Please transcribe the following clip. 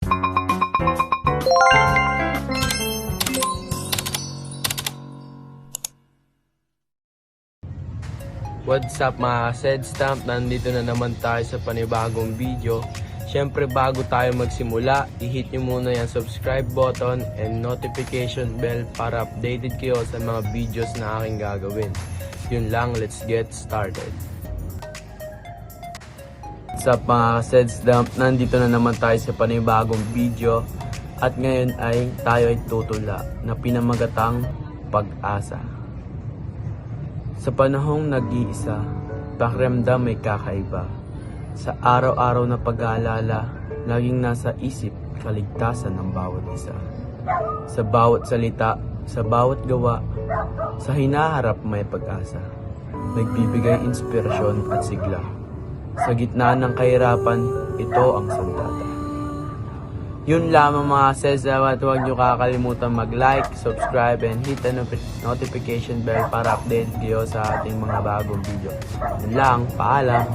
What's up mga Sedstamp? Nandito na naman tayo sa panibagong video. Siyempre bago tayo magsimula, i-hit nyo muna yung subscribe button and notification bell para updated kayo sa mga videos na aking gagawin. Yun lang, let's get started. What's up mga Sedstamp? Nandito na naman tayo sa panibagong video. At ngayon ay tayo ay tutula na pinamagatang pag-asa. Sa panahong nag-iisa, pakiramdam may kakaiba. Sa araw-araw na pag-aalala, laging nasa isip kaligtasan ng bawat isa. Sa bawat salita, sa bawat gawa, sa hinaharap may pag-asa. Nagbibigay inspirasyon at sigla. Sa gitna ng kahirapan, ito ang sandata. Yun lamang mga Sedstamp, at huwag nyo kakalimutan mag-like, subscribe, and hit the notification bell para update kayo sa ating mga bagong video. Yun lang, paalam!